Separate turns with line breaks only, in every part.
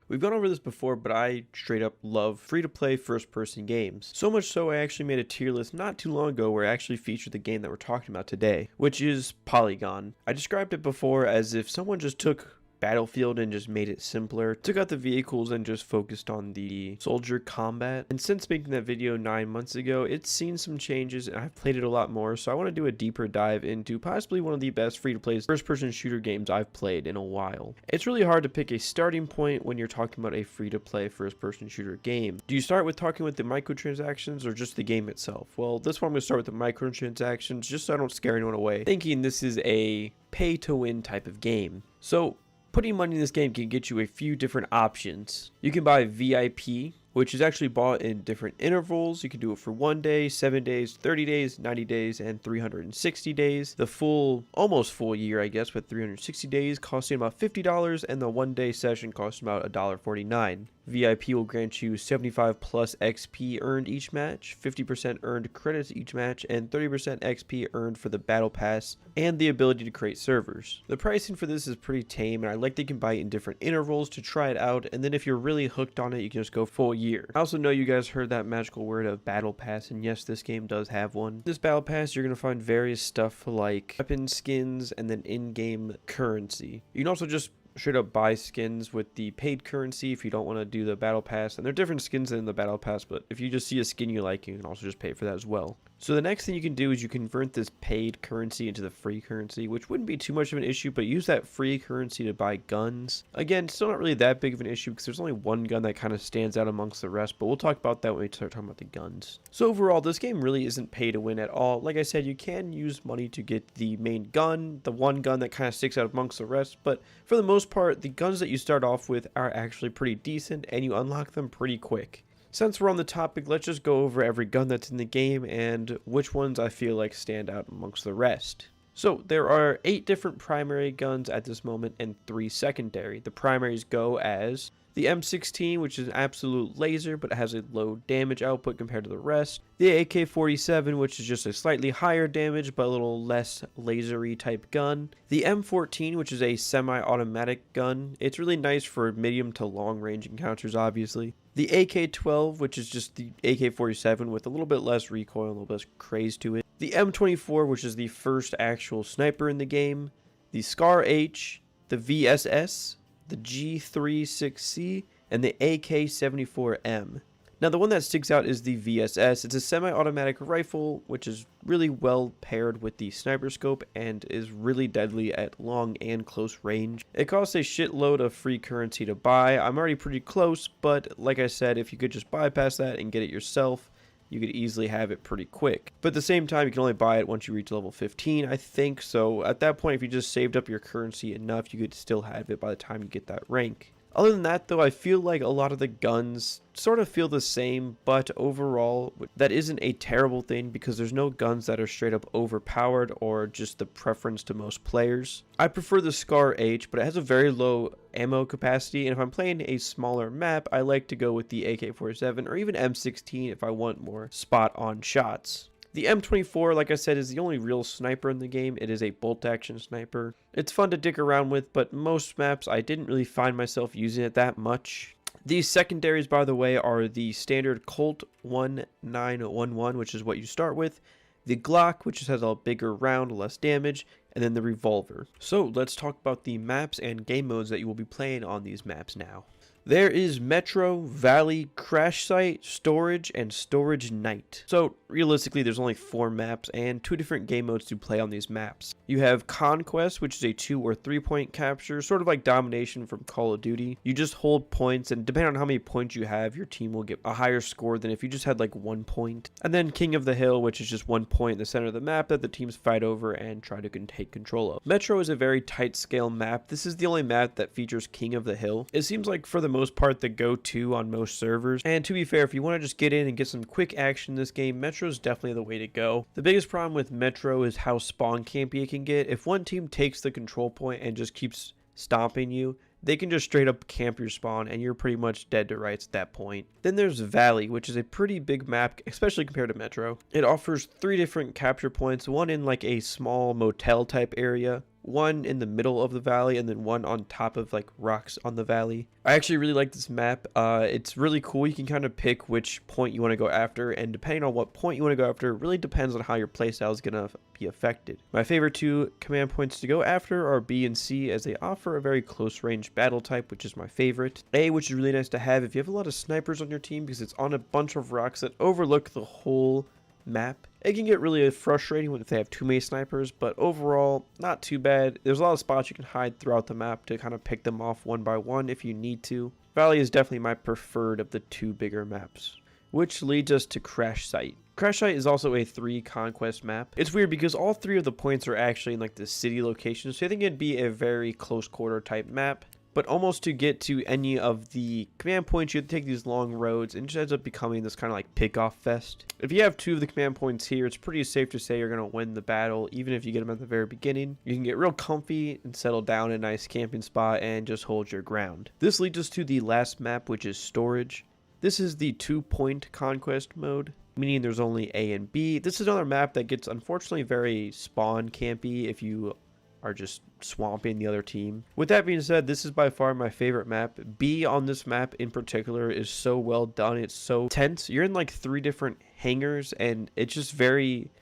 We've gone over this before, but I straight up love free-to-play first-person games. So much so I actually made a tier list not too long ago where I actually featured the game that we're talking about today, which is Polygon. I described it before as if someone just took Battlefield and just made it simpler, took out the vehicles and just focused on the soldier combat. And since making that video 9 months ago, it's seen some changes and I've played it a lot more, so I want to do a deeper dive into possibly one of the best free-to-play first-person shooter games I've played in a while. It's really hard to pick a starting point when you're talking about a free-to-play first-person shooter game. Do you start with talking with the microtransactions or just the game itself? Well, this one I'm going to start with the microtransactions just so I don't scare anyone away, thinking this is a pay-to-win type of game. So, putting money in this game can get you a few different options. You can buy VIP, which is actually bought in different intervals. You can do it for 1 day, 7 days, 30 days, 90 days, and 360 days. The almost full year, I guess, with 360 days costing about $50, and the 1 day session costing about $1.49. VIP will grant you 75 plus XP earned each match, 50% earned credits each match, and 30% XP earned for the battle pass, and the ability to create servers. The pricing for this is pretty tame, and I like that you can buy it in different intervals to try it out, and then if you're really hooked on it, you can just go full year. I also know you guys heard that magical word of battle pass, and yes, this game does have one. This battle pass, you're going to find various stuff like weapon skins and then in-game currency. You can also just straight up buy skins with the paid currency if you don't want to do the battle pass, and there are different skins in the battle pass, but if you just see a skin you like, you can also just pay for that as well. So the next thing you can do is you convert this paid currency into the free currency, which wouldn't be too much of an issue, but use that free currency to buy guns. Again, still not really that big of an issue because there's only one gun that kind of stands out amongst the rest, but we'll talk about that when we start talking about the guns. So overall, this game really isn't pay to win at all. Like I said, you can use money to get the main gun, the one gun that kind of sticks out amongst the rest, but for the most part, the guns that you start off with are actually pretty decent and you unlock them pretty quick. Since we're on the topic, let's just go over every gun that's in the game and which ones I feel like stand out amongst the rest. So there are 8 different primary guns at this moment and 3 secondary. The primaries go as the M16, which is an absolute laser but it has a low damage output compared to the rest. The AK-47, which is just a slightly higher damage but a little less lasery type gun. The M14, which is a semi-automatic gun. It's really nice for medium to long range encounters, obviously. The AK-12, which is just the AK-47 with a little bit less recoil, a little bit less craze to it. The M24, which is the first actual sniper in the game. The Scar H, the VSS, the G36C, and the AK-74M. Now the one that sticks out is the VSS. It's a semi-automatic rifle, which is really well paired with the sniper scope and is really deadly at long and close range. It costs a shitload of free currency to buy. I'm already pretty close, but like I said, if you could just bypass that and get it yourself, you could easily have it pretty quick. But at the same time, you can only buy it once you reach level 15, I think. So at that point, if you just saved up your currency enough, you could still have it by the time you get that rank. Other than that, though, I feel like a lot of the guns sort of feel the same, but overall, that isn't a terrible thing because there's no guns that are straight up overpowered or just the preference to most players. I prefer the Scar H, but it has a very low ammo capacity, and if I'm playing a smaller map, I like to go with the AK-47 or even M16 if I want more spot-on shots. The M24, like I said, is the only real sniper in the game. It is a bolt-action sniper. It's fun to dick around with, but most maps I didn't really find myself using it that much. These secondaries, by the way, are the standard Colt 1911, which is what you start with, the Glock, which just has a bigger round, less damage, and then the revolver. So let's talk about the maps and game modes that you will be playing on these maps now. There is Metro, Valley, Crash Site, Storage, and Storage Night. So realistically, there's only 4 maps and 2 different game modes to play on these maps. You have Conquest, which is a 2 or 3 point capture, sort of like Domination from Call of Duty. You just hold points, and depending on how many points you have, your team will get a higher score than if you just had like 1 point. And then King of the Hill, which is just 1 point in the center of the map that the teams fight over and try to take control of. Metro is a very tight scale map. This is the only map that features King of the Hill. It seems like for the most part the go-to on most servers, and to be fair, if you want to just get in and get some quick action in this game, Metro is definitely the way to go. The biggest problem with Metro is how spawn campy it can get. If one team takes the control point and just keeps stomping you, they can just straight up camp your spawn and you're pretty much dead to rights at that point. Then there's Valley, which is a pretty big map, especially compared to Metro. It offers 3 different capture points, one in like a small motel type area, one in the middle of the valley and then one on top of like rocks on the valley. I actually really like this map. It's really cool. You can kind of pick which point you want to go after, and depending on what point you want to go after, it really depends on how your playstyle is going to be affected. My favorite two command points to go after are B and C, as they offer a very close range battle type, which is my favorite. A, which is really nice to have if you have a lot of snipers on your team, because it's on a bunch of rocks that overlook the whole map. It can get really frustrating if they have too many snipers, but overall not too bad. There's a lot of spots you can hide throughout the map to kind of pick them off one by one if you need to. Valley is definitely my preferred of the two bigger maps, which leads us to Crash Site. Crash Site is also a 3 conquest map. It's weird because all 3 of the points are actually in like the city locations, so I think it'd be a very close quarter type map. But almost to get to any of the command points, you have to take these long roads, and it just ends up becoming this kind of like pick-off fest. If you have 2 of the command points here, it's pretty safe to say you're going to win the battle, even if you get them at the very beginning. You can get real comfy and settle down in a nice camping spot and just hold your ground. This leads us to the last map, which is Storage. This is the 2-point conquest mode, meaning there's only A and B. This is another map that gets unfortunately very spawn campy if you are just swamping the other team. With that being said, this is by far my favorite map. B on this map in particular is so well done. It's so tense. You're in like 3 different hangars, and it's just very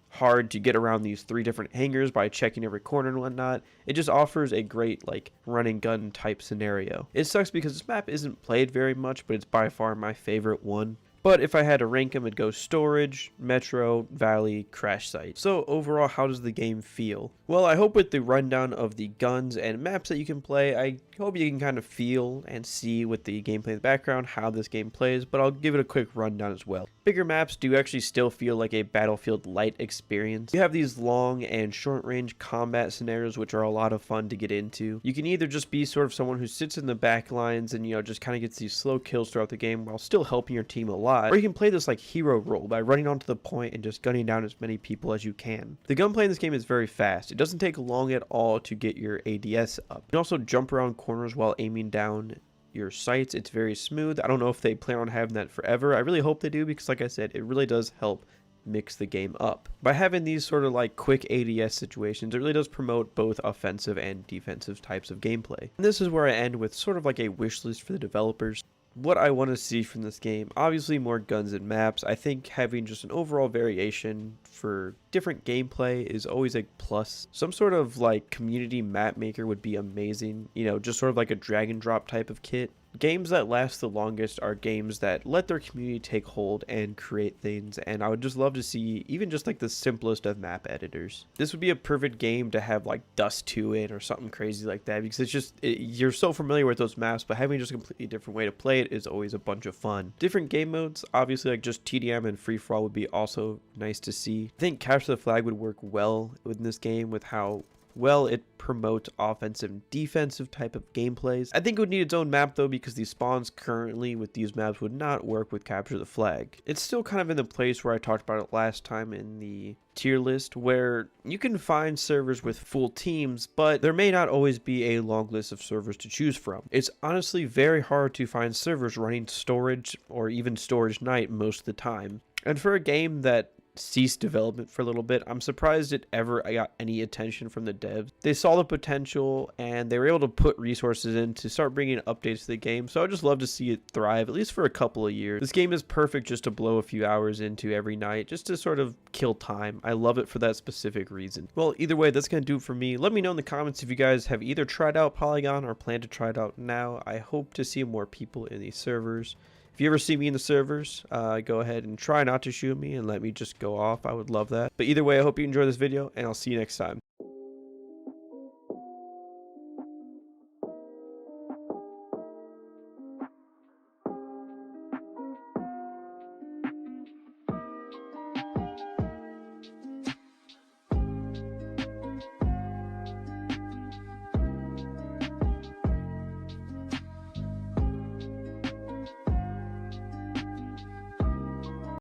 hard to get around these 3 different hangars by checking every corner and whatnot. It just offers a great like run and gun type scenario. It sucks because this map isn't played very much, but it's by far my favorite one. But if I had to rank them, it'd go Storage, Metro, Valley, Crash Site. So overall, how does the game feel? Well, I hope with the rundown of the guns and maps that you can play, I hope you can kind of feel and see with the gameplay in the background how this game plays, but I'll give it a quick rundown as well. Bigger maps do actually still feel like a Battlefield Lite experience. You have these long and short range combat scenarios, which are a lot of fun to get into. You can either just be sort of someone who sits in the back lines and, you know, just kind of gets these slow kills throughout the game while still helping your team a lot. Or you can play this like hero role by running onto the point and just gunning down as many people as you can. The gunplay in this game is very fast. It doesn't take long at all to get your ADS up. You can also jump around corners while aiming down your sights. It's very smooth. I don't know if they plan on having that forever. I really hope they do, because like I said, it really does help mix the game up. By having these sort of like quick ADS situations, it really does promote both offensive and defensive types of gameplay. And this is where I end with sort of like a wish list for the developers. What I want to see from this game: obviously more guns and maps. I think having just an overall variation for different gameplay is always a plus. Some sort of like community map maker would be amazing, you know, just sort of like a drag and drop type of kit. Games that last the longest are games that let their community take hold and create things, and I would just love to see even just like the simplest of map editors. This would be a perfect game to have like Dust 2 in or something crazy like that, because it's just, you're so familiar with those maps, but having just a completely different way to play it is always a bunch of fun. Different game modes, obviously like just TDM and free for all would be also nice to see. I think Capture the Flag would work well in this game with how well it promotes offensive and defensive type of gameplays. I think it would need its own map though, because the spawns currently with these maps would not work with Capture the Flag. It's still kind of in the place where I talked about it last time in the tier list, where you can find servers with full teams, but there may not always be a long list of servers to choose from. It's honestly very hard to find servers running Storage or even Storage Night most of the time. And for a game that ceased development for a little bit, I'm surprised it ever got any attention from the devs. They saw the potential and they were able to put resources in to start bringing updates to the game, so I'd just love to see it thrive at least for a couple of years. This game is perfect just to blow a few hours into every night, just to sort of kill time. I love it for that specific reason. Well, either way, that's gonna do it for me. Let me know in the comments if you guys have either tried out Polygon or plan to try it out now. I hope to see more people in these servers. If you ever see me in the servers, go ahead and try not to shoot me and let me just go off. I would love that. But either way, I hope you enjoy this video, and I'll see you next time.